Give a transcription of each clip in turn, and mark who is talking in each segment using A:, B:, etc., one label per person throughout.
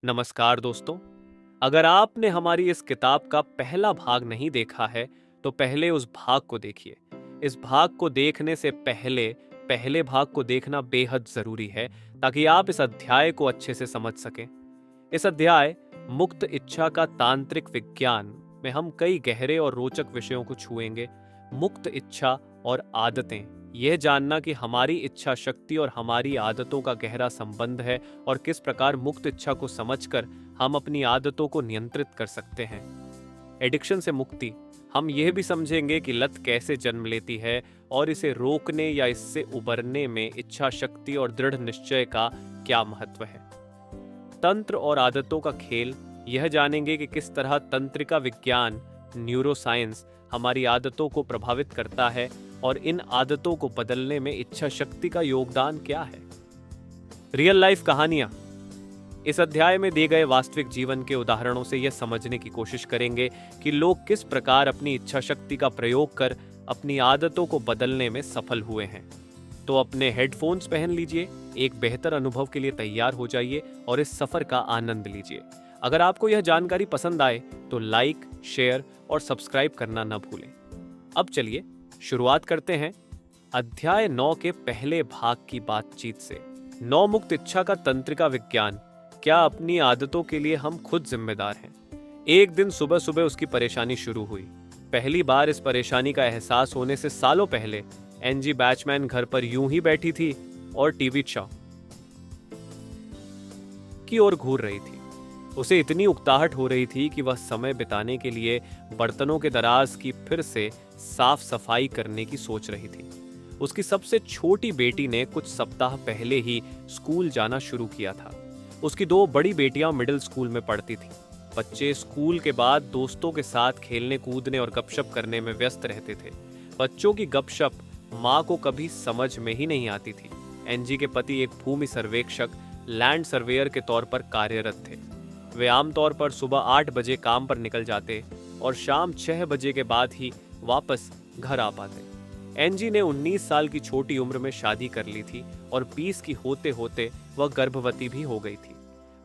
A: नमस्कार दोस्तों। अगर आपने हमारी इस किताब का पहला भाग नहीं देखा है तो पहले उस भाग को देखिए। इस भाग को देखने से पहले पहले भाग को देखना बेहद जरूरी है ताकि आप इस अध्याय को अच्छे से समझ सकें। इस अध्याय मुक्त इच्छा का तांत्रिक विज्ञान में हम कई गहरे और रोचक विषयों को छुएंगे। मुक्त इच्छा और आदतें, यह जानना कि हमारी इच्छा शक्ति और हमारी आदतों का गहरा संबंध है और किस प्रकार मुक्त इच्छा को समझकर हम अपनी आदतों को नियंत्रित कर सकते हैं। एडिक्शन से मुक्ति, हम यह भी समझेंगे कि लत कैसे जन्म लेती है और इसे रोकने या इससे उबरने में इच्छा शक्ति और दृढ़ निश्चय का क्या महत्व है। तंत्र और आदतों का खेल, यह जानेंगे कि किस तरह तंत्रिका विज्ञान न्यूरोसाइंस हमारी आदतों को प्रभावित करता है और इन आदतों को बदलने में इच्छा शक्ति का योगदान क्या है। रियल लाइफ कहानियां, इस अध्याय में दिए गए वास्तविक जीवन के उदाहरणों से यह समझने की कोशिश करेंगे कि लोग किस प्रकार अपनी इच्छा शक्ति का प्रयोग कर अपनी आदतों को बदलने में सफल हुए हैं। तो अपने हेडफोन्स पहन लीजिए, एक बेहतर अनुभव के लिए तैयार हो जाइए और इस सफर का आनंद लीजिए। अगर आपको यह जानकारी पसंद आए तो लाइक, शेयर और सब्सक्राइब करना न भूलें। अब चलिए शुरुआत करते हैं अध्याय 9 के पहले भाग की बातचीत से। 9 मुक्त इच्छा का तंत्रिका विज्ञान, क्या अपनी आदतों के लिए हम खुद जिम्मेदार हैं। एक दिन सुबह सुबह उसकी परेशानी शुरू हुई। पहली बार इस परेशानी का एहसास होने से सालों पहले एनजी बैचमैन घर पर यूं ही बैठी थी और टीवी शो की ओर घूर रही थी। उसे इतनी उकताहट हो रही थी कि वह समय बिताने के लिए बर्तनों के दराज की फिर से साफ सफाई करने की सोच रही थी। उसकी सबसे छोटी बेटी ने कुछ सप्ताह पहले ही स्कूल जाना शुरू किया था। उसकी 2 बड़ी बेटियां मिडिल स्कूल में पढ़ती थीं। बच्चे स्कूल के बाद दोस्तों के साथ खेलने कूदने और गपशप करने में व्यस्त रहते थे। बच्चों की गपशप माँ को कभी समझ में ही नहीं आती थी। एनजी के पति एक भूमि सर्वेक्षक, लैंड सर्वेयर के तौर पर कार्यरत थे। वे आमतौर पर सुबह 8 बजे काम पर निकल जाते और शाम 6 बजे के बाद ही वापस घर आ पाते। एनजी ने 19 साल की छोटी उम्र में शादी कर ली थी और 20 की होते होते वह गर्भवती भी हो गई थी।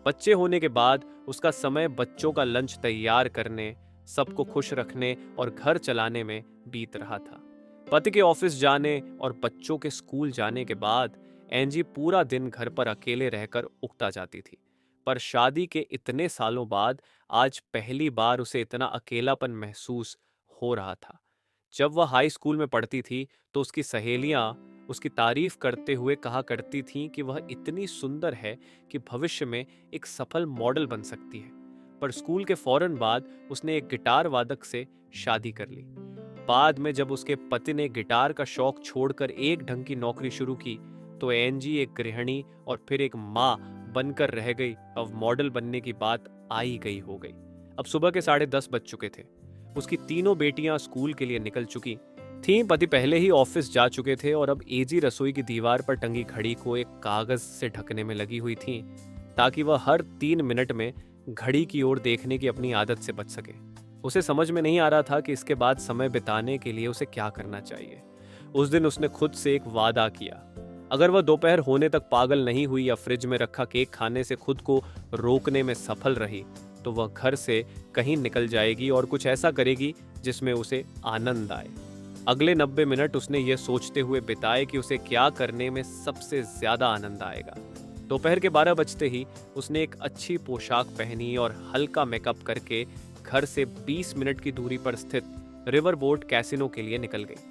A: बच्चे होने के बाद उसका समय बच्चों का लंच तैयार करने, सबको खुश रखने और घर चलाने में बीत रहा था। पति के ऑफिस जाने और बच्चों के स्कूल जाने के बाद एनजी पूरा दिन घर पर अकेले रहकर उकता जाती थी। पर शादी के इतने सालों बाद आज पहली बार उसे इतना अकेलापन महसूस हो रहा था। जब वह हाई स्कूल में पढ़ती थी तो उसकी सहेलियां उसकी तारीफ करते हुए कहा करती थीं कि वह इतनी सुंदर है कि भविष्य में एक सफल मॉडल बन सकती है। पर स्कूल के फौरन बाद उसने एक गिटार वादक से शादी कर ली। बाद में जब उसके पति ने गिटार का शौक छोड़कर एक ढंग की नौकरी शुरू की तो एनजी एक गृहिणी और फिर एक माँ बनकर रह गई। अब मॉडल बनने की बात आई गई हो गई। अब सुबह के 10:30 बज चुके थे। उसकी तीनों बेटियां स्कूल के लिए निकल चुकी थीं। पति पहले ही ऑफिस जा चुके थे और अब एजी रसोई की दीवार पर टंगी घड़ी को एक कागज से ढकने में लगी हुई थी ताकि वह हर 3 मिनट में घड़ी की ओर देखने की अपनी आदत से बच सके। उसे समझ में नहीं आ रहा था कि इसके बाद समय बिताने के लिए उसे क्या करना चाहिए। उस दिन उसने खुद से एक वादा किया, अगर वह दोपहर होने तक पागल नहीं हुई या फ्रिज में रखा केक खाने से खुद को रोकने में सफल रही तो वह घर से कहीं निकल जाएगी और कुछ ऐसा करेगी जिसमें उसे आनंद आए। अगले 90 मिनट उसने ये सोचते हुए बिताए कि उसे क्या करने में सबसे ज्यादा आनंद आएगा। दोपहर के 12 बजते ही उसने एक अच्छी पोशाक पहनी और हल्का मेकअप करके घर से 20 मिनट की दूरी पर स्थित रिवर बोट कैसीनो के लिए निकल गई।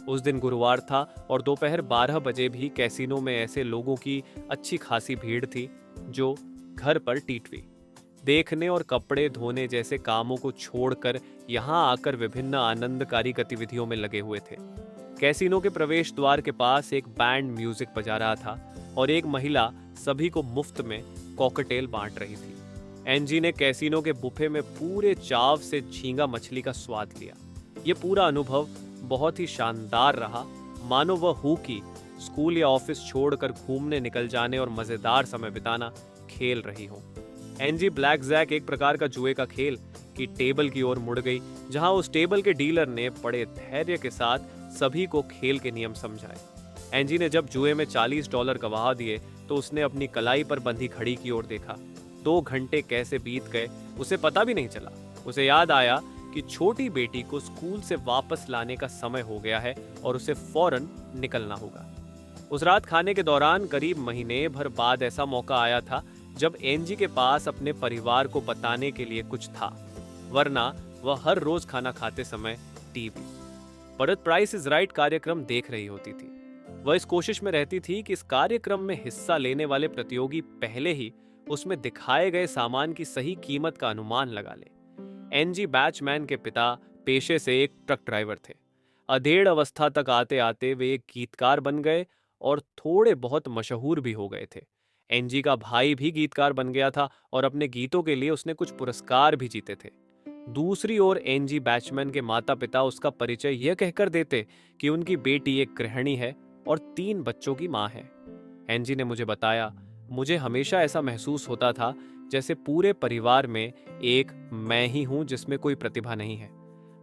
A: उस दिन गुरुवार था और दोपहर 12 बजे भी कैसीनो में ऐसे लोगों की अच्छी खासी भीड़ थी जो घर पर टीटवी देखने और कपड़े धोने जैसे कामों को छोड़कर यहां आकर विभिन्न आनंदकारी गतिविधियों में लगे हुए थे। कैसीनो के प्रवेश द्वार के पास एक बैंड म्यूजिक बजा रहा था और एक महिला सभी को मुफ्त में कॉकटेल बांट रही थी। एनजी ने कैसीनो के बुफे में पूरे चाव से झींगा मछली का स्वाद लिया। ये पूरा अनुभव बहुत ही शानदार रहा, मानो वह हु की स्कूल या ऑफिस छोड़कर घूमने निकल जाने और मजेदार समय बिताना खेल रही हो। एनजी ब्लैक जैक, एक प्रकार का जुए का खेल, की टेबल की ओर मुड़ गई जहां उस टेबल के डीलर ने बड़े धैर्य के साथ सभी को खेल के नियम समझाए। एनजी ने जब जुए में $40 गवा दिए तो उसने अपनी कलाई पर बंधी घड़ी की ओर देखा। 2 घंटे कैसे बीत गए उसे पता भी नहीं चला। उसे याद आया कि छोटी बेटी को स्कूल से वापस लाने का समय हो गया है और उसे फौरन निकलना होगा। उस रात खाने के दौरान करीब महीने भर बाद ऐसा मौका आया था जब एंजी के पास अपने परिवार को बताने के लिए कुछ था, वरना वह हर रोज खाना खाते समय टीवी पर प्राइस इज राइट कार्यक्रम देख रही होती थी। वह इस कोशिश में रहती थी कि इस कार्यक्रम में हिस्सा लेने वाले प्रतियोगी पहले ही उसमें दिखाए गए सामान की सही कीमत का अनुमान लगा ले। एनजी बैचमैन के पिता पेशे से एक ट्रक ड्राइवर थे। अधेड़ अवस्था तक आते आते वे एक गीतकार बन गए और थोड़े बहुत मशहूर भी हो गए थे। एनजी का भाई भी गीतकार बन गया था और अपने गीतों के लिए उसने कुछ पुरस्कार भी जीते थे। दूसरी ओर एनजी बैचमैन के माता पिता उसका परिचय यह कहकर देते कि उनकी बेटी एक गृहिणी है और 3 बच्चों की मां है। एनजी ने मुझे बताया, मुझे हमेशा ऐसा महसूस होता था जैसे पूरे परिवार में एक मैं ही हूं जिसमें कोई प्रतिभा नहीं है।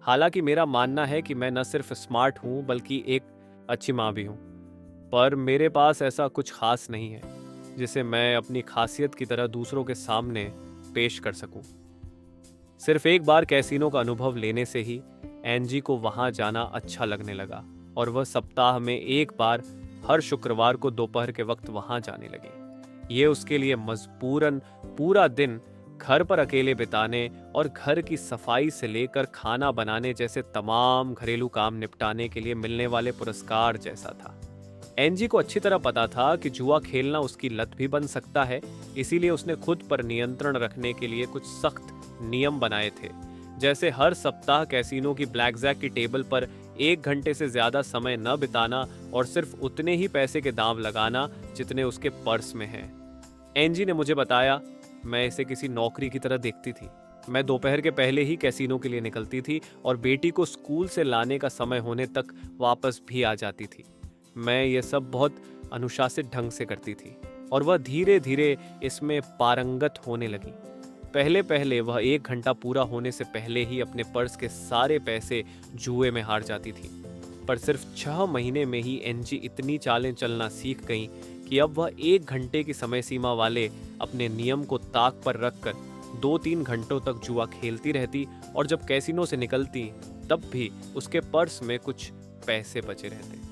A: हालांकि मेरा मानना है कि मैं न सिर्फ स्मार्ट हूं बल्कि एक अच्छी मां भी हूं, पर मेरे पास ऐसा कुछ खास नहीं है जिसे मैं अपनी खासियत की तरह दूसरों के सामने पेश कर सकूं। सिर्फ एक बार कैसीनो का अनुभव लेने से ही एनजी को वहां जाना अच्छा लगने लगा और वह सप्ताह में एक बार हर शुक्रवार को दोपहर के वक्त वहां जाने लगी। ये उसके लिए मजबूरन पूरा दिन घर पर अकेले बिताने और घर की सफाई से लेकर खाना बनाने जैसे तमाम घरेलू काम निपटाने के लिए मिलने वाले पुरस्कार जैसा था। एनजी को अच्छी तरह पता था कि जुआ खेलना उसकी लत भी बन सकता है, इसीलिए उसने खुद पर नियंत्रण रखने के लिए कुछ सख्त नियम बनाए थे, जैसे हर सप्ताह कैसीनो की ब्लैकजैक की टेबल पर 1 घंटे से ज्यादा समय न बिताना और सिर्फ उतने ही पैसे के दांव लगाना जितने उसके पर्स में हैं। एनजी ने मुझे बताया, मैं इसे किसी नौकरी की तरह देखती थी। मैं दोपहर के पहले ही कैसीनो के लिए निकलती थी और बेटी को स्कूल से लाने का समय होने तक वापस भी आ जाती थी। मैं ये सब बहुत अनुशासित ढंग से करती थी और वह धीरे धीरे इसमें पारंगत होने लगी। पहले पहले वह 1 घंटा पूरा होने से पहले ही अपने पर्स के सारे पैसे जुए में हार जाती थी, पर सिर्फ 6 महीने में ही एनजी इतनी चालें चलना सीख गई कि अब वह 1 घंटे की समय सीमा वाले अपने नियम को ताक पर रखकर 2-3 घंटों तक जुआ खेलती रहती और जब कैसीनो से निकलती तब भी उसके पर्स में कुछ पैसे बचे रहते।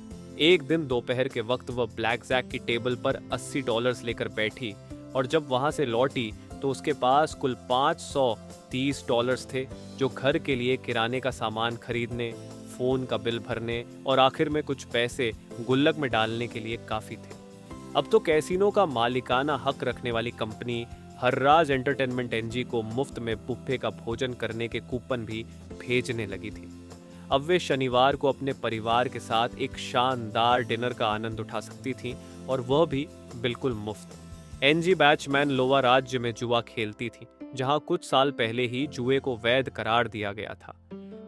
A: एक दिन दोपहर के वक्त वह ब्लैकजैक की टेबल पर $80 लेकर बैठी और जब वहां से लौटी तो उसके पास कुल $530 थे, जो घर के लिए किराने का सामान खरीदने, फोन का बिल भरने और आखिर में कुछ पैसे गुल्लक में डालने के लिए काफी थे। अब तो कैसीनो का मालिकाना हक रखने वाली कंपनी हर्राज एंटरटेनमेंट एनजी को मुफ्त में बुफे का भोजन करने के कूपन भी भेजने लगी थी। अब वे शनिवार को अपने परिवार के साथ एक शानदार डिनर का आनंद उठा सकती थीं और वह भी बिल्कुल मुफ्त। एनजी बैचमैन लोवा राज्य में जुआ खेलती थी, जहां कुछ साल पहले ही जुए को वैध करार दिया गया था।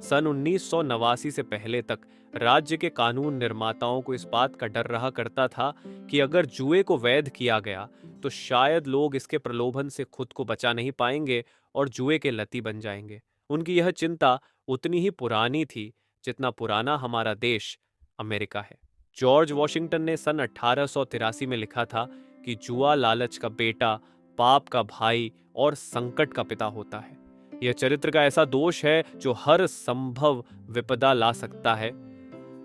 A: सन 1989 से पहले तक राज्य के कानून निर्माताओं को इस बात का डर रहा करता था कि अगर जुए को वैध किया गया तो शायद लोग इसके प्रलोभन से खुद को बचा नहीं पाएंगे और जुए के लती बन जाएंगे। उनकी यह चिंता उतनी ही पुरानी थी जितना पुराना हमारा देश अमेरिका है। जॉर्ज वॉशिंगटन ने सन 1883 में लिखा था कि जुआ लालच का बेटा, पाप का भाई और संकट का पिता होता है। यह चरित्र का ऐसा दोष है जो हर संभव विपदा ला सकता है।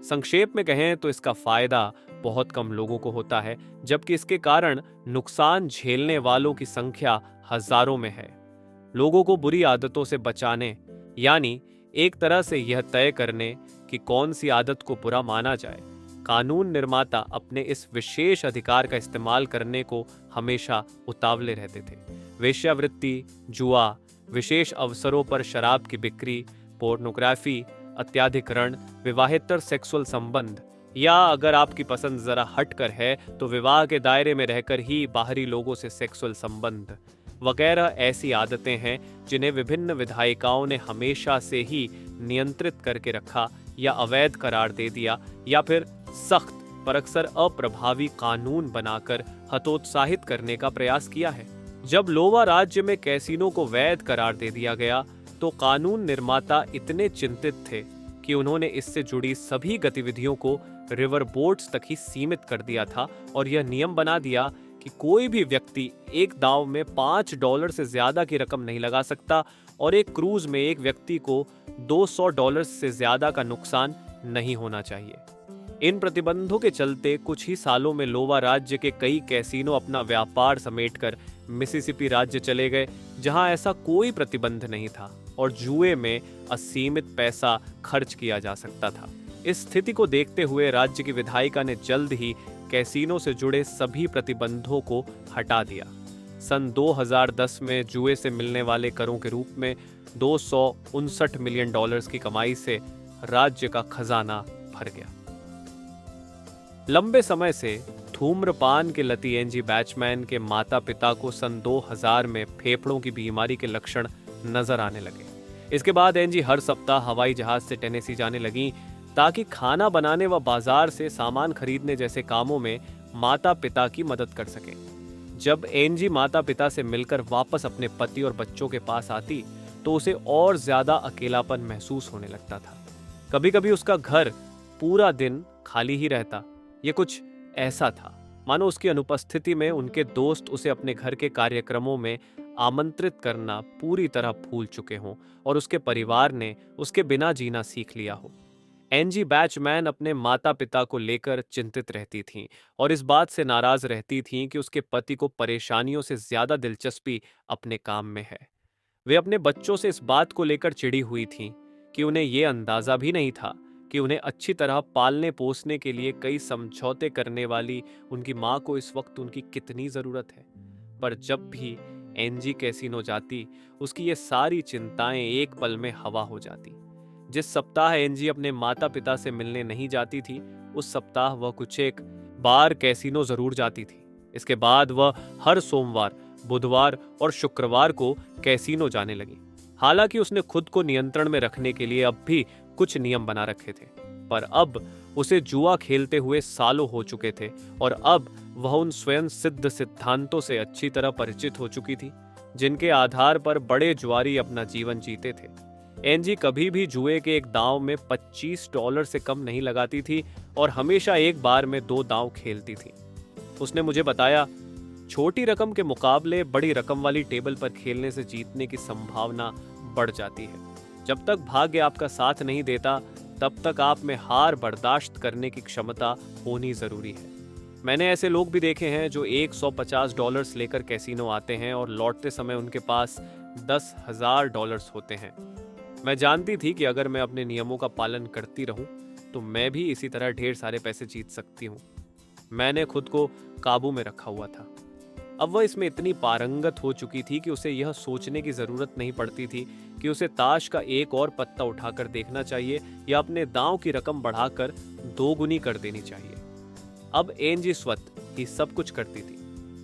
A: संक्षेप में कहें तो इसका फायदा बहुत कम लोगों को होता है, जबकि इसके कारण नुकसान झेलने वालों की संख्या हजारों में है। लोगों को बुरी आदतों से बचाने, यानी एक तरह से यह तय करने कि कौन सी आदत को बुरा माना जाए, कानून निर्माता अपने इस विशेष अधिकार का इस्तेमाल करने को हमेशा उतावले रहते थे। वेश्यावृत्ति, जुआ, विशेष अवसरों पर शराब की बिक्री, पोर्नोग्राफी, अत्याधिकरण, विवाहेतर सेक्सुअल संबंध, या अगर आपकी पसंद जरा हटकर है तो विवाह के दायरे में रहकर ही बाहरी लोगों से सेक्सुअल संबंध वगैरह ऐसी आदतें हैं जिन्हें विभिन्न विधायिकाओं ने हमेशा से ही नियंत्रित करके रखा या अवैध करार दे दिया या फिर सख्त पर अक्सर अप्रभावी कानून बनाकर हतोत्साहित करने का प्रयास किया है। जब लोवा राज्य में कैसीनो को वैध करार दे दिया गया तो कानून निर्माता इतने चिंतित थे कि उन्होंने इससे जुड़ी सभी गतिविधियों को रिवर बोट्स तक ही सीमित कर दिया था और यह नियम बना दिया कि कोई भी व्यक्ति एक दांव में $5 से ज्यादा की रकम नहीं लगा सकता और एक क्रूज में एक व्यक्ति को $200 से ज्यादा का नुकसान नहीं होना चाहिए। इन प्रतिबंधों के चलते कुछ ही सालों में लोवा राज्य के कई कैसीनो अपना व्यापार समेटकर मिसिसिपी राज्य चले गए, जहां ऐसा कोई प्रतिबंध नहीं था और जुए में असीमित पैसा खर्च किया जा सकता था। इस स्थिति को देखते हुए राज्य की विधायिका ने जल्द ही कैसीनो से जुड़े सभी प्रतिबंधों को हटा दिया। सन 2010 में जुए से मिलने वाले करों के रूप में $259 मिलियन की कमाई से राज्य का खजाना भर गया। लंबे समय से धूम्रपान के लती एंजी बैचमैन के माता पिता को सन 2000 में फेफड़ों की बीमारी के लक्षण नजर आने लगे। इसके बाद एंजी हर सप्ताह हवाई जहाज से टेनेसी जाने लगी ताकि खाना बनाने व बाजार से सामान खरीदने जैसे कामों में माता पिता की मदद कर सके। जब एंजी माता पिता से मिलकर वापस अपने पति और बच्चों के पास आती तो उसे और ज्यादा अकेलापन महसूस होने लगता था। कभी कभी उसका घर पूरा दिन खाली ही रहता। ये कुछ ऐसा था मानो उसकी अनुपस्थिति में उनके दोस्त उसे अपने घर के कार्यक्रमों में आमंत्रित करना पूरी तरह भूल चुके हों और उसके परिवार ने उसके बिना जीना सीख लिया हो। एंजी बैचमैन अपने माता पिता को लेकर चिंतित रहती थीं और इस बात से नाराज रहती थीं कि उसके पति को परेशानियों से ज्यादा दिलचस्पी अपने काम में है। वे अपने बच्चों से इस बात को लेकर चिढ़ी हुई थीं कि उन्हें ये अंदाजा भी नहीं था कि उन्हें अच्छी तरह पालने पोसने के लिए कई समझौते करने वाली उनकी माँ को इस वक्त उनकी कितनी जरूरत है। पर जब भी एंजी कैसीनो जाती, उसकी ये सारी चिंताएं एक पल में हवा हो जाती। जिस सप्ताह एंजी अपने माता पिता से मिलने नहीं जाती थी, उस सप्ताह वह कुछ एक बार कैसीनो जरूर जाती थी। इसके बाद वह हर सोमवार, बुधवार और शुक्रवार को कैसीनो जाने लगी। हालांकि उसने खुद को नियंत्रण में रखने के लिए अब भी कुछ नियम बना रखे थे, पर अब उसे जुआ खेलते हुए सालों हो चुके थे और अब वह उन स्वयं सिद्ध सिद्धांतों से अच्छी तरह परिचित हो चुकी थी जिनके आधार पर बड़े जुआरी अपना जीवन जीते थे। एंजी कभी भी जुए के एक दांव में $25 से कम नहीं लगाती थी और हमेशा एक बार में 2 दांव खेलती थी। उसने मुझे बताया, छोटी रकम के मुकाबले बड़ी रकम वाली टेबल पर खेलने से जीतने की संभावना बढ़ जाती है। जब तक भाग्य आपका साथ नहीं देता, तब तक आप में हार बर्दाश्त करने की क्षमता होनी जरूरी है। मैंने ऐसे लोग भी देखे हैं जो $150 लेकर कैसीनो आते हैं और लौटते समय उनके पास $10,000 होते हैं। मैं जानती थी कि अगर मैं अपने नियमों का पालन करती रहूं, तो मैं भी इसी तरह ढेर सारे पैसे जीत सकती हूं। मैंने खुद को काबू में रखा हुआ था। अब वह इसमें इतनी पारंगत हो चुकी थी कि उसे यह सोचने की जरूरत नहीं पड़ती थी कि उसे ताश का एक और पत्ता उठाकर देखना चाहिए या अपने दांव की रकम बढ़ाकर 2 गुनी कर देनी चाहिए। अब एंजी स्वतः ही सब कुछ करती थी,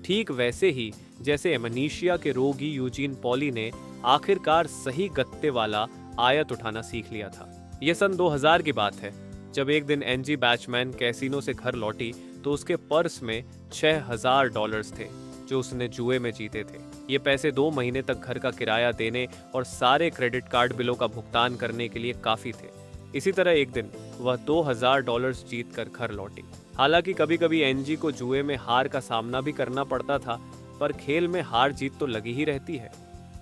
A: ठीक वैसे ही जैसे एमनीशिया के रोगी यूजीन पॉली ने आखिरकार सही गत्ते वाला आयत उठाना सीख लिया था। यह सन 2000 की बात है, जब एक दिन एंजी बैचमैन कैसीनो से घर लौटी तो उसके पर्स में $6,000 थे जो उसने जुए में जीते थे। ये पैसे 2 महीने तक घर का किराया देने और सारे क्रेडिट कार्ड बिलों का भुगतान करने के लिए काफी थे। इसी तरह एक दिन वह $2,000 जीत कर घर लौटी। हालांकि कभी कभी एंजी को जुए में हार का सामना भी करना पड़ता था, पर खेल में हार जीत तो लगी ही रहती है।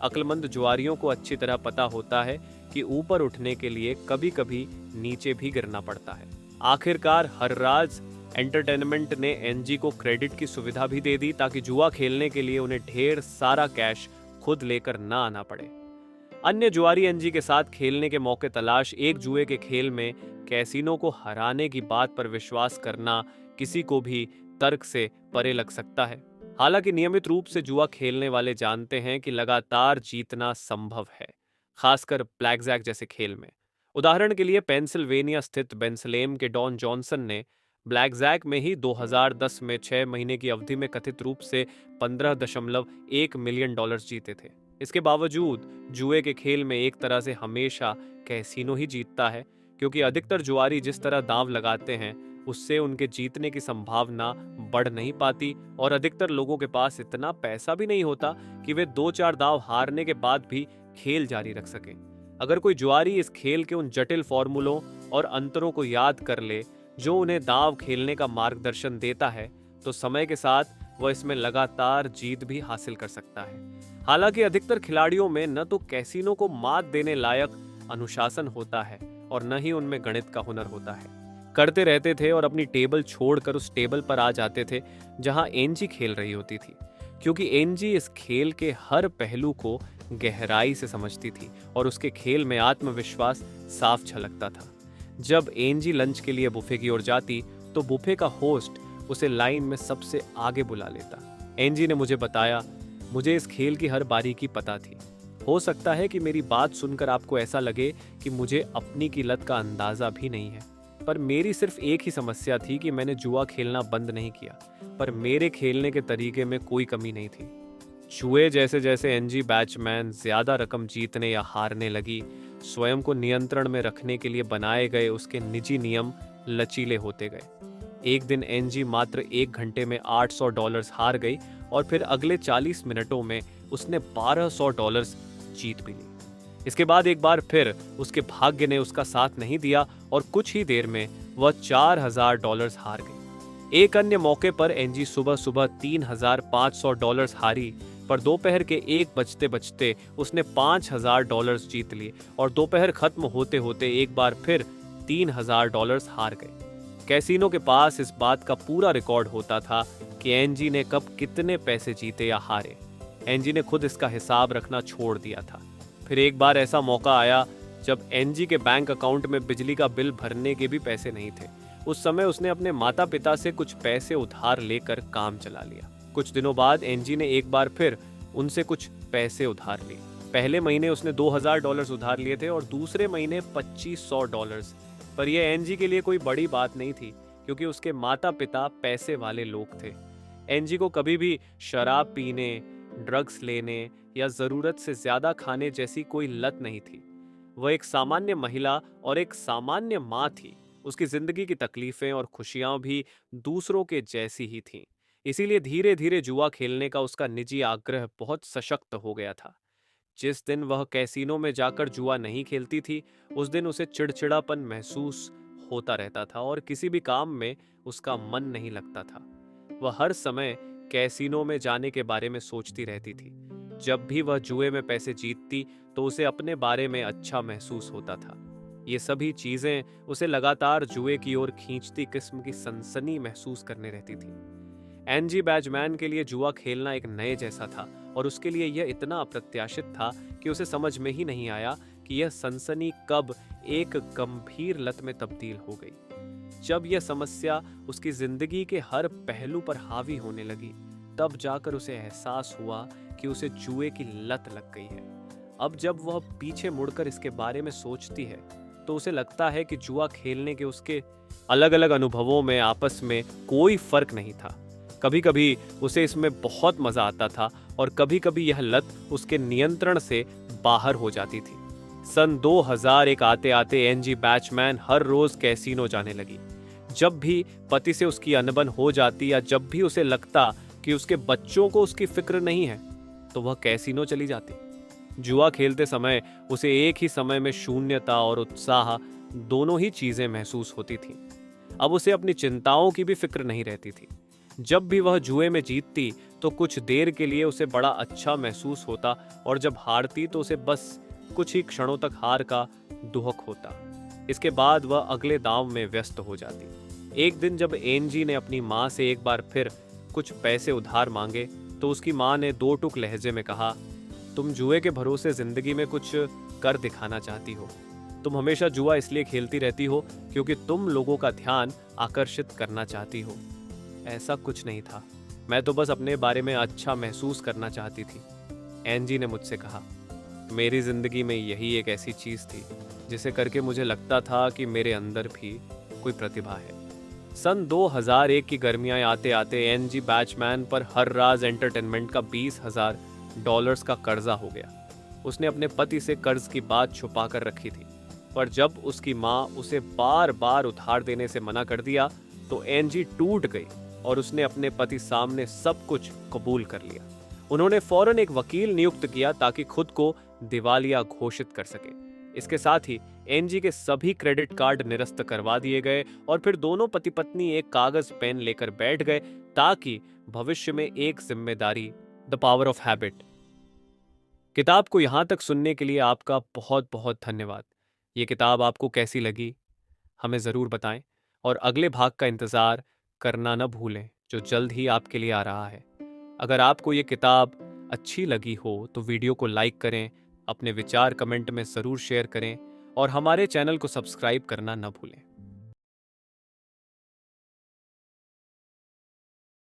A: अक्लमंद जुआरियों को अच्छी तरह पता होता है कि ऊपर उठने के लिए कभी कभी नीचे भी गिरना पड़ता है। आखिरकार हर्राज एंटरटेनमेंट ने एनजी को क्रेडिट की सुविधा भी दे दी ताकि जुआ खेलने के लिए उन्हें ढेर सारा कैश खुद लेकर ना आना पड़े। अन्य जुआरी एनजी के साथ खेलने के मौके तलाश एक जुए के खेल में कैसीनो को हराने की बात पर विश्वास करना किसी को भी तर्क से परे लग सकता है। हालांकि नियमित रूप से जुआ खेलने वाले जानते हैं कि लगातार जीतना संभव है, खासकर ब्लैकजैक जैसे खेल में। उदाहरण के लिए पेंसिल्वेनिया स्थित बेंसलेम के डॉन जॉनसन ने ब्लैकजैक में ही 2010 में 6 महीने की अवधि में कथित रूप से $15.1 मिलियन जीते थे। इसके बावजूद जुए के खेल में एक तरह से हमेशा कैसीनो ही जीतता है, क्योंकि अधिकतर जुआरी जिस तरह दांव लगाते हैं उससे उनके जीतने की संभावना बढ़ नहीं पाती और अधिकतर लोगों के पास इतना पैसा भी नहीं होता कि वे 2-4 दांव हारने के बाद भी खेल जारी रख सकें। अगर कोई जुआरी इस खेल के उन जटिल फॉर्मूलों और अंतरों को याद कर ले जो उन्हें दांव खेलने का मार्गदर्शन देता है, तो समय के साथ वह इसमें लगातार जीत भी हासिल कर सकता है। हालांकि अधिकतर खिलाड़ियों में न तो कैसीनो को मात देने लायक अनुशासन होता है और न ही उनमें गणित का हुनर होता है। करते रहते थे और अपनी टेबल छोड़कर उस टेबल पर आ जाते थे जहां एनजी खेल रही होती थी, क्योंकि एनजी इस खेल के हर पहलू को गहराई से समझती थी और उसके खेल में आत्मविश्वास साफ झलकता था। जब एनजी लंच के लिए बुफे की ओर जाती तो बुफे का होस्ट उसे लाइन में सबसे आगे बुला लेता। एनजी ने मुझे बताया, मुझे इस खेल की हर बारीकी पता थी। हो सकता है कि मेरी बात सुनकर आपको ऐसा लगे कि मुझे अपनी की लत का अंदाजा भी नहीं है, पर मेरी सिर्फ एक ही समस्या थी कि मैंने जुआ खेलना बंद नहीं किया, पर मेरे खेलने के तरीके में कोई कमी नहीं थी। जुए जैसे जैसे एनजी बैचमैन ज्यादा रकम जीतने या हारने लगी, स्वयं को नियंत्रण में रखने के लिए बनाए गए उसके निजी नियम लचीले होते गए। एक दिन एनजी मात्र 1 घंटे में $800 हार गई और फिर अगले 40 मिनटों में उसने $1200 जीत भी ली। इसके बाद एक बार फिर उसके भाग्य ने उसका साथ नहीं दिया और कुछ ही देर में वह $4000 हार गई। एक अन्य मौके पर एनजी सुबह सुबह $3500 हारी, पर दोपहर के 1 बजते बजते उसने $5000 जीत लिए और दोपहर खत्म होते होते एक बार फिर $3000 हार गए। कैसीनो के पास इस बात का पूरा रिकॉर्ड होता था कि एनजी ने कब कितने पैसे जीते या हारे। एनजी ने खुद इसका हिसाब रखना छोड़ दिया था। फिर एक बार ऐसा मौका आया जब एनजी के बैंक अकाउंट में बिजली का बिल भरने के भी पैसे नहीं थे। उस समय उसने अपने माता पिता से कुछ पैसे उधार लेकर काम चला लिया। कुछ दिनों बाद एनजी ने एक बार फिर उनसे कुछ पैसे उधार लिए। पहले महीने उसने $2000 उधार लिए थे और दूसरे महीने $2500। पर यह एनजी के लिए कोई बड़ी बात नहीं थी, क्योंकि उसके माता पिता पैसे वाले लोग थे। एनजी को कभी भी शराब पीने, ड्रग्स लेने या जरूरत से ज्यादा खाने जैसी कोई लत नहीं थी। वह एक सामान्य महिला और एक सामान्य माँ थी। उसकी जिंदगी की तकलीफें और खुशियां भी दूसरों के जैसी ही थीं। इसीलिए धीरे धीरे जुआ खेलने का उसका निजी आग्रह बहुत सशक्त हो गया था। जिस दिन वह कैसीनो में जाकर जुआ नहीं खेलती थी, उस दिन उसे चिड़चिड़ापन महसूस होता रहता था और किसी भी काम में उसका मन नहीं लगता था। वह हर समय कैसीनो में जाने के बारे में सोचती रहती थी। जब भी वह जुए में पैसे जीतती तो उसे अपने बारे में अच्छा महसूस होता था। ये सभी चीजें उसे लगातार जुए की ओर खींचती किस्म की सनसनी महसूस करने रहती थी। एनजी बैचमैन के लिए जुआ खेलना एक नए जैसा था और उसके लिए यह इतना अप्रत्याशित था कि उसे समझ में ही नहीं आया कि यह सनसनी कब एक गंभीर लत में तब्दील हो गई। जब यह समस्या उसकी जिंदगी के हर पहलू पर हावी होने लगी, तब जाकर उसे एहसास हुआ कि उसे जुए की लत लग गई है। अब जब वह पीछे मुड़कर इसके बारे में सोचती है तो उसे लगता है कि जुआ खेलने के उसके अलग अलग अनुभवों में आपस में कोई फर्क नहीं था। कभी कभी उसे इसमें बहुत मजा आता था और कभी कभी यह लत उसके नियंत्रण से बाहर हो जाती थी। सन 2001 आते आते एनजी बैचमैन हर रोज कैसीनो जाने लगी। जब भी पति से उसकी अनबन हो जाती या जब भी उसे लगता कि उसके बच्चों को उसकी फिक्र नहीं है, तो वह कैसीनो चली जाती। जुआ खेलते समय उसे एक ही समय में शून्यता और उत्साह दोनों ही चीजें महसूस होती थीं। अब उसे अपनी चिंताओं की भी फिक्र नहीं रहती थी। जब भी वह जुए में जीतती तो कुछ देर के लिए उसे बड़ा अच्छा महसूस होता और जब हारती तो उसे बस कुछ ही क्षणों तक हार का दुहक होता। इसके बाद वह अगले दांव में व्यस्त हो जाती। एक दिन जब एनजी ने अपनी माँ से एक बार फिर कुछ पैसे उधार मांगे तो उसकी माँ ने 2 टुक लहजे में कहा, तुम जुए के भरोसे जिंदगी में कुछ कर दिखाना चाहती हो। तुम हमेशा जुआ इसलिए खेलती रहती हो क्योंकि तुम लोगों का ध्यान आकर्षित करना चाहती हो। ऐसा कुछ नहीं था, मैं तो बस अपने बारे में अच्छा महसूस करना चाहती थी। एनजी ने मुझसे कहा, मेरी जिंदगी में यही एक ऐसी चीज थी जिसे करके मुझे लगता था कि मेरे अंदर भी कोई प्रतिभा है। सन 2001 की गर्मियां आते आते एनजी बैचमैन पर हर राज एंटरटेनमेंट का $20,000 का कर्जा हो गया। उसने अपने पति से कर्ज की बात छुपा कर रखी थी, पर जब उसकी माँ उसे बार बार उधार देने से मना कर दिया तो एनजी टूट गई और उसने अपने पति सामने सब कुछ कबूल कर लिया। उन्होंने फौरन एक वकील नियुक्त किया ताकि खुद को दिवालिया घोषित कर सके। इसके साथ ही एनजी के सभी क्रेडिट कार्ड निरस्त करवा दिए गए और फिर दोनों पति पत्नी एक कागज पेन लेकर बैठ गए ताकि भविष्य में एक जिम्मेदारी, द पावर ऑफ हैबिट। किताब को यहाँ तक सुनने के लिए आपका बहुत बहुत धन्यवाद। ये किताब आपको कैसी लगी हमें ज़रूर बताएं, और अगले भाग का इंतज़ार करना न भूलें जो जल्द ही आपके लिए आ रहा है। अगर आपको ये किताब अच्छी लगी हो तो वीडियो को लाइक करें, अपने विचार कमेंट में ज़रूर शेयर करें और हमारे चैनल को सब्सक्राइब करना न भूलें।